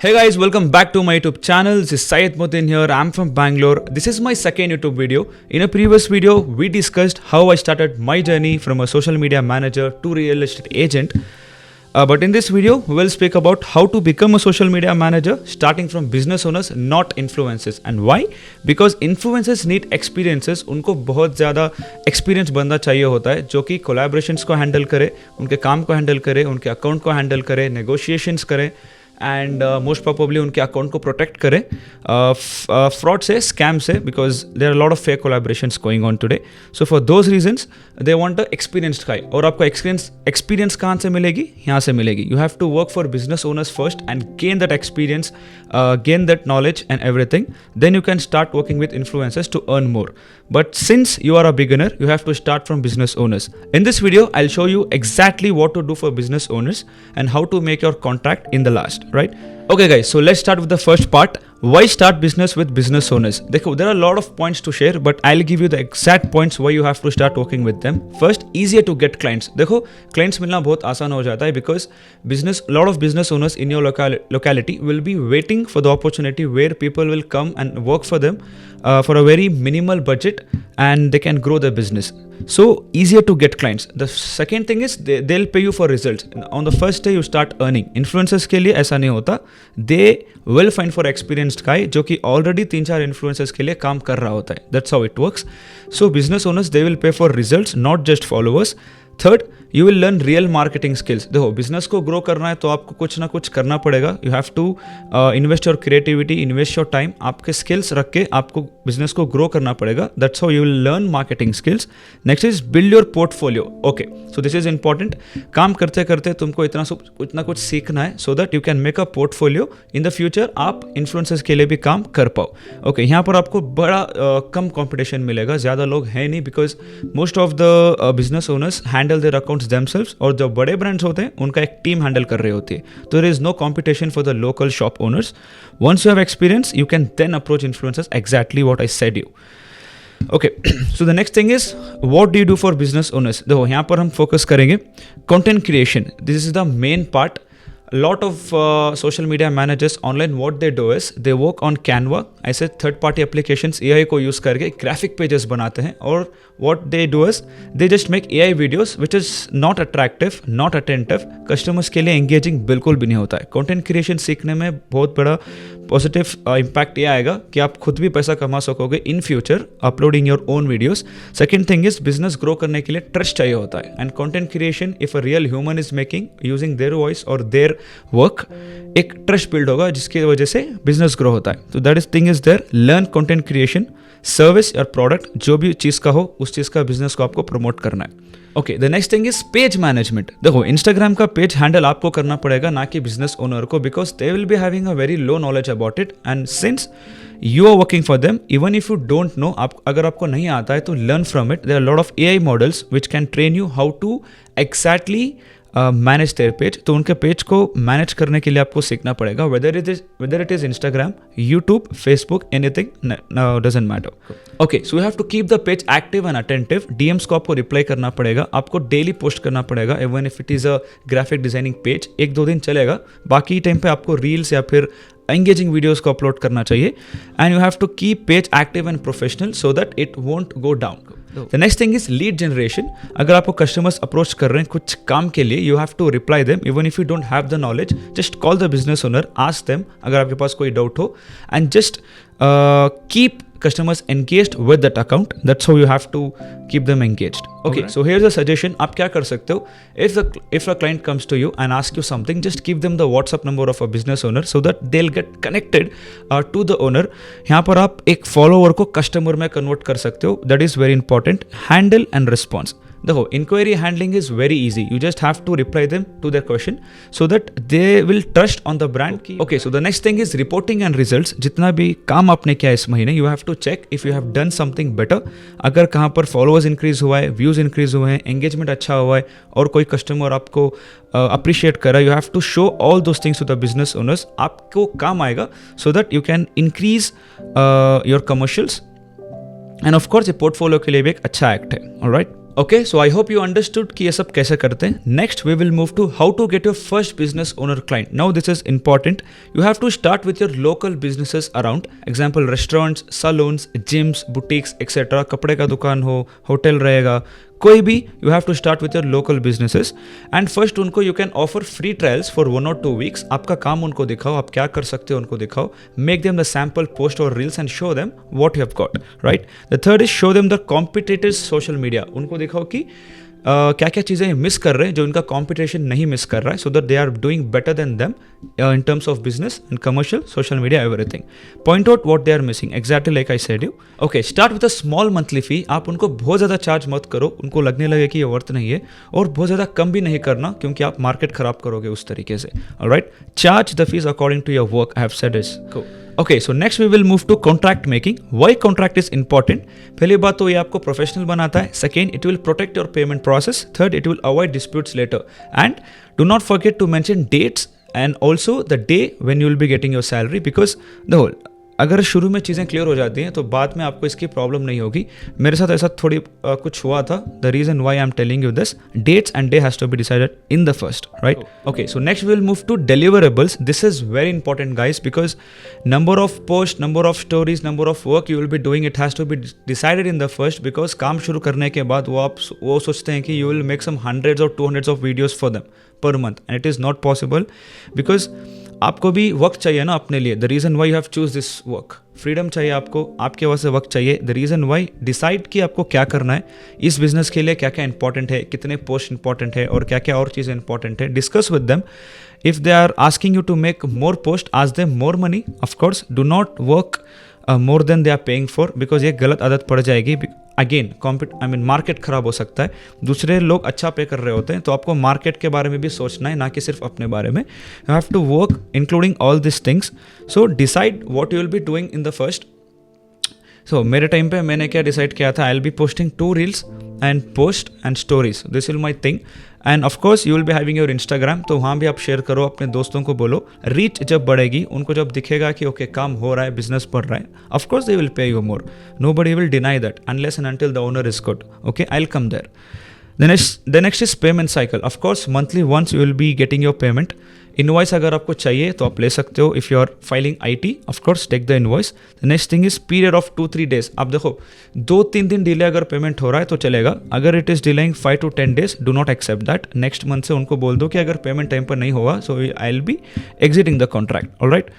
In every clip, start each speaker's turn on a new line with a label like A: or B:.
A: Hey guys, welcome back to my YouTube channel. This is Syed Mutin here. I'm from Bangalore. This is my second YouTube video. In a previous video, we discussed how I started my journey from a social media manager to real estate agent. But in this video, we'll speak about how to become a social media manager starting from business owners, not influencers. And why? Because influencers need experiences. उनको बहुत ज़्यादा experience बंदा चाहिए होता है जो कि collaborations को हैंडल करे, उनके काम को हैंडल करे, उनके अकाउंट को हैंडल करे, नेगोशिएशंस करे एंड मोस्ट प्रोबेबली उनके अकाउंट को प्रोटेक्ट करे फ्रॉड से, स्कैम से, because there are lot of fake collaborations going on today. So for those reasons they want a experienced guy. और आपको एक्सपीरियंस कहाँ से मिलेगी? यहाँ से मिलेगी. You have to work for business owners first and gain that experience, gain that knowledge and everything. Then you can start working with influencers to earn more. But since you are a beginner, you have to start from business owners. In this video, I'll show you exactly what to do for business owners and how to make your contract in the last, right? Okay guys, so let's start with the first part. Why start business with business owners? देखो, there are a lot of points to share, but I'll give you the exact points why you have to start working with them. First, easier to get clients. देखो, clients मिलना बहुत आसान हो जाता है because lot of business owners in your locality will be waiting for the opportunity where people will come and work for them for a very minimal budget and they can grow their business. So easier to get clients. The second thing is they'll pay you for results. On the first day you start earning. Influencers के लिए ऐसा नहीं होता. They will find for experienced guy जो कि already 3-4 influencers के लिए काम कर रहा होता है. That's how it works. So business owners they will pay for results, not just followers. Third, you will learn real marketing skills. देखो, बिजनेस को ग्रो करना है तो आपको कुछ ना कुछ करना पड़ेगा. You have to invest your creativity, invest your time. आपके स्किल्स रख के आपको बिजनेस को ग्रो करना पड़ेगा. That's how you will learn marketing skills. Next is build your portfolio. Okay, so this is important. काम करते करते तुमको कुछ ना कुछ सीखना है so that you can make a portfolio. In the future आप इन्फ्लुएंसर्स के लिए भी काम कर पाओ. ओके, यहाँ पर आपको बड़ा कम कॉम्पिटिशन मिलेगा. ज़्यादा लोग हैं नहीं because most of the business owners handle their accounts themselves. और जो बड़े ब्रांड्स होते हैं उनका एक टीम हैंडल कर रही होती है. तो there is no competition for the local shop owners. Once you have experience you can then approach influencers exactly what I said you. Okay, so the next thing is what do you do for business owners. देखो, यहाँ पर हम focus करेंगे content creation. This is the main part. Lot of social media managers online, what they do is they work on Canva. ऐसे third party applications AI को use करके graphic pages बनाते हैं. और what they do is they just make AI videos which is not attractive, not attentive. Customers के लिए engaging बिल्कुल भी नहीं होता है. कंटेंट क्रिएशन सीखने में बहुत बड़ा पॉजिटिव इम्पैक्ट ये आएगा कि आप खुद भी पैसा कमा सकोगे in future uploading your own videos. Second thing is business grow करने के लिए ट्रस्ट चाहिए होता है. And content creation if a real human is making using their voice और देयर वर्क, एक ट्रस्ट बिल्ड होगा जिसकी वजह से बिजनेस ग्रो होता है. तो that is thing is there. Learn content creation, service और प्रोडक्ट जो भी चीज़ का हो उस चीज़ का बिजनेस को आपको प्रमोट करना है. Okay, the next thing is page management. देखो, इंस्टाग्राम का पेज हैंडल आपको करना पड़ेगा, ना कि बिजनेस ओनर को, because they will be having a very low knowledge about it. And since you are working for them, even if you don't know, अगर आपको नहीं आता है तो learn from it. There are lot of AI models which can train you how to exactly manage there page. तो उनके page को manage करने के लिए आपको सीखना पड़ेगा. Whether it is Instagram, YouTube, Facebook, anything doesn't matter. Okay, so you have to keep the page active and attentive. DMs को आपको रिप्लाई करना पड़ेगा. आपको डेली पोस्ट करना पड़ेगा. Even if it is a graphic designing page, 1-2 दिन चलेगा. बाकी टाइम पे आपको रील्स या फिर एंगेजिंग वीडियोस को अपलोड करना चाहिए. And you have to keep page active and professional so that it won't go down. The next thing is lead generation. अगर आपको कस्टमर्स अप्रोच कर रहे हैं कुछ काम के लिए, you have to reply them even if you don't have the knowledge. Just call the business owner, ask them अगर आपके पास कोई डाउट हो, and just keep customers engaged with that account. That's how you have to keep them engaged. Okay, so here's a suggestion. आप क्या कर सकते हो? If a client comes to you and asks you something, just give them the WhatsApp number of a business owner so that they'll get connected to the owner. यहाँ पर आप एक follower को customer में convert कर सकते हो. That is very important. Handle and response. देखो, inquiry handling is very easy. You just have to reply them to their question so that they will trust on the brand. Okay, so the next thing is reporting and results. जितना भी काम आपने किया इस महीने, you have to check if you have done something better. अगर कहाँ पर followers increase हुआ है, views increase हुए हैं, engagement अच्छा हुआ है और कोई customer आपको appreciate कर रहा है, you have to show all those things to the business owners. आपको काम आएगा so that you can increase your commercials. And of course ये पोर्टफोलियो के लिए भी एक अच्छा एक्ट है. Alright, okay, so I hope you understood कि ये सब कैसे करते हैं. Next we will move to how to get your first business owner client. Now this is important. You have to start with your local businesses around. Example restaurants, salons, gyms, boutiques etcetera. कपड़े का दुकान हो, hotel रहेगा, कोई भी. You have to start with your local businesses and first उनको you can offer free trials for 1 or 2 weeks. आपका काम उनको दिखाओ, आप क्या कर सकते हो उनको दिखाओ. Make them the sample post और reels and show them what you have got, right. The third is show them the competitors social media. उनको दिखाओ कि क्या क्या चीज़ें मिस कर रहे हैं जो इनका कॉम्पिटिशन नहीं मिस कर रहा है, so that they are doing better than them in terms of business and commercial, social media, everything. Point out what they are missing, exactly like I said you. Okay, start with a small monthly fee. आप उनको बहुत ज़्यादा charge मत करो, उनको लगने लगे कि ये वर्थ नहीं है, और बहुत ज़्यादा कम भी नहीं करना क्योंकि आप मार्केट खराब करोगे उस तरीके से. Alright, charge the fees according to your work. I have said this. Okay, so next we will move to contract making. Why contract is important? पहली बात तो ये आपको प्रोफेशनल बनाता है. Second, it will protect your payment process. Third, it will avoid disputes later. And do not forget to mention dates and also the day when you will be getting your salary, because the whole अगर शुरू में चीज़ें clear हो जाती हैं तो बाद में आपको इसकी प्रॉब्लम नहीं होगी. मेरे साथ ऐसा थोड़ी कुछ हुआ था. The reason why I am telling you this, dates and day has to be decided in the first, right. Okay, so next we will move to deliverables. This is very important guys, because number of post, number of stories, number of work you will be doing, it has to be decided in the first. Because काम शुरू करने के बाद वो सोचते हैं कि you will make some hundreds और 200s of videos for them per month, and it is not possible because आपको भी वक्त चाहिए ना अपने लिए. The reason why you have choose this work, freedom चाहिए आपको, आपके वजह से वक्त चाहिए. द रीज़न वाई डिसाइड कि आपको क्या करना है इस बिजनेस के लिए, क्या क्या इंपॉर्टेंट है, कितने पोस्ट इंपॉर्टेंट है और क्या क्या और चीज़ें इंपॉर्टेंट है. Discuss with them. If they are asking you to make more post, ask them more money. Of course do not work more than they are paying for, because ये गलत आदत पड़ जाएगी. अगेन मार्केट खराब हो सकता है. दूसरे लोग अच्छा पे कर रहे होते हैं, तो आपको मार्केट के बारे में भी सोचना है, ना कि सिर्फ अपने बारे में. You have to work including all this things. So decide what you will be doing in the first. So मेरे टाइम पे मैंने क्या डिसाइड किया था, I will be posting 2 reels and post and stories. This will my thing. And of course you will be having your Instagram, तो वहाँ भी आप शेयर करो, अपने दोस्तों को बोलो. रीच जब बढ़ेगी, उनको जब दिखेगा कि ओके काम हो रहा है, बिजनेस बढ़ रहा है, of course they will pay you more. Nobody will deny that unless and until the owner is good. Okay, I will come there. The next is payment cycle. Of course, monthly once you will be getting your payment. Invoice अगर आपको चाहिए तो आप ले सकते हो. If you are filing IT, of course take the invoice. The next thing is period of 2-3 days. आप देखो 2-3 दिन डिले अगर पेमेंट हो रहा है तो चलेगा. अगर it is delaying 5 to 10 days, do not accept that. Next month से उनको बोल दो कि अगर पेमेंट टाइम पर नहीं होगा, so I will be exiting the contract. Alright,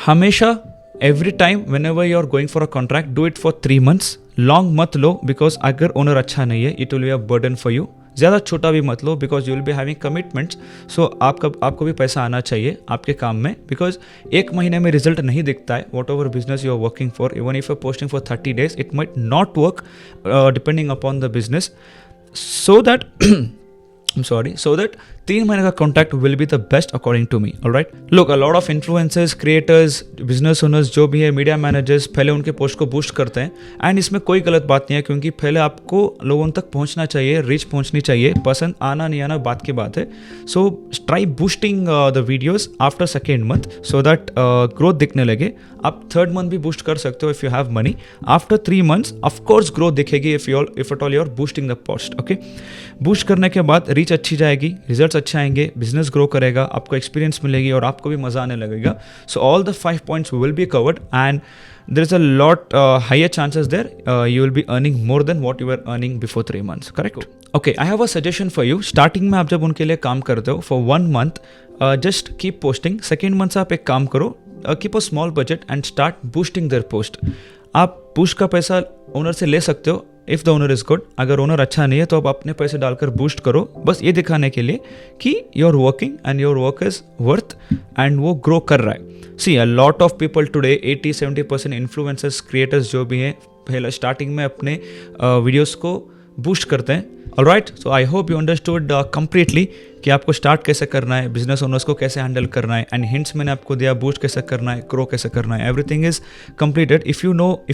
A: हमेशा every time whenever you are going for a contract, do it for 3 months. Long मत लो, बिकॉज अगर ओनर अच्छा नहीं है, it will be a burden for you. ज़्यादा छोटा भी मत लो, because you will be having commitments. So आपको भी पैसा आना चाहिए आपके काम में, बिकॉज 1 महीने में रिजल्ट नहीं दिखता है. Whatever business you are working for, even if you are posting for 30 days, it might not work depending upon the business. So that so that 3 महीने का contract will be the best according to me. Alright, look, a lot of influencers, creators, business owners जो भी है, media managers, पहले उनके post को boost करते हैं. एंड इसमें कोई गलत बात नहीं है, क्योंकि पहले आपको लोगों तक पहुंचना चाहिए, रीच पहुंचनी चाहिए. पसंद आना नहीं आना बात की बात है. So try boosting the videos after 2nd month so that growth दिखने लगे. आप 3rd month भी बूस्ट कर सकते हो if you have money. After 3 months of course growth दिखेगी if at all you are boosting the post. Okay, boost करने के बाद रीच अच्छी जाएगी, रिजल्ट्स अच्छे आएंगे, बिजनेस ग्रो करेगा, आपको एक्सपीरियंस मिलेगी और आपको भी मजा आने लगेगा. So all the 5 points will be covered and there is a lot higher chances there you will be earning more than what you were earning before 3 months. Correct? Okay, I have a suggestion for you. Starting में आप जब उनके लिए काम करते हो for 1 month, just keep posting. 2nd month से आप एक काम करो, keep a small budget and start boosting their post. आप पुश का पैसा ओनर से ले सकते हो if the owner is good. अगर ओनर अच्छा नहीं है तो आप अपने पैसे डालकर बूस्ट करो, बस ये दिखाने के लिए कि you are working and your work is worth and वो ग्रो कर रहा है. See a lot of people today 80-70% influencers, creators जो भी हैं, पहले स्टार्टिंग में अपने वीडियोस को बूस्ट करते हैं. Alright, so I hope you understood completely कि आपको स्टार्ट कैसे करना है, बिजनेस ओनर्स को कैसे हैंडल करना है, एंड हिंट्स मैंने आपको दिया, बूस्ट कैसे करना है, ग्रो कैसे करना है. Everything is completed. If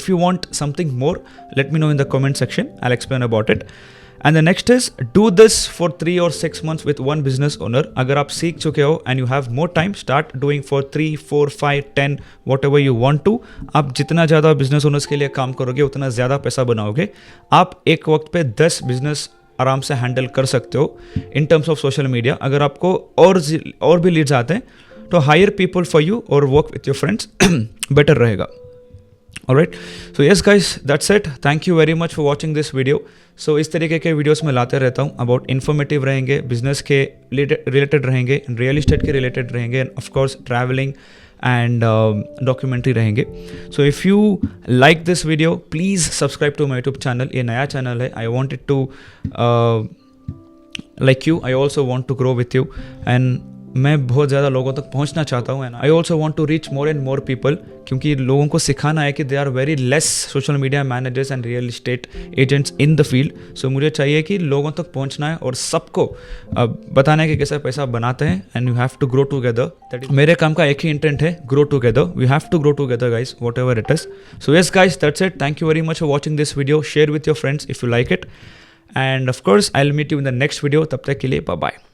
A: you want something more, let me know in the comment section. I will explain about it. And the next is do this for 3 or 6 months with 1 business owner. अगर आप सीख चुके हो and you have more time, start doing for 3, 4, 5, 10 whatever you want to. आप जितना ज़्यादा business owners के लिए काम करोगे उतना ज़्यादा पैसा बनाओगे. आप एक वक्त पे 10 बिजनेस आराम से हैंडल कर सकते हो in terms of social media. अगर आपको और भी लीड्स आते हैं तो हायर पीपल फॉर यू और work with your friends better रहेगा। Alright, so yes guys, that's it. Thank you very much for watching this video. So इस तरीके के वीडियोस मैं लाते रहता हूँ, अबाउट इन्फॉर्मेटिव रहेंगे, बिजनेस के रिलेटेड रहेंगे, रियल इस्टेट के रिलेटेड रहेंगे, and of course travelling and documentary रहेंगे। सो if you like this video please subscribe to my YouTube channel. ये नया चैनल है, I want it to like you, I also want to grow with you, and मैं बहुत ज़्यादा लोगों तक पहुंचना चाहता हूं, and I also want to reach more and more people, क्योंकि लोगों को सिखाना है कि they are very less social media managers and real estate agents in the field. So मुझे चाहिए कि लोगों तक पहुंचना है और सबको बताना है कि कैसे पैसा बनाते हैं, and you have to grow together. मेरे काम का एक ही इंटेंट है, grow together. We have to grow together guys, whatever it is. So yes guys, that's it. Thank you very much for watching this video. Share with your friends if you like it, and of course I will meet you in the next video. तब तक के लिए bye bye.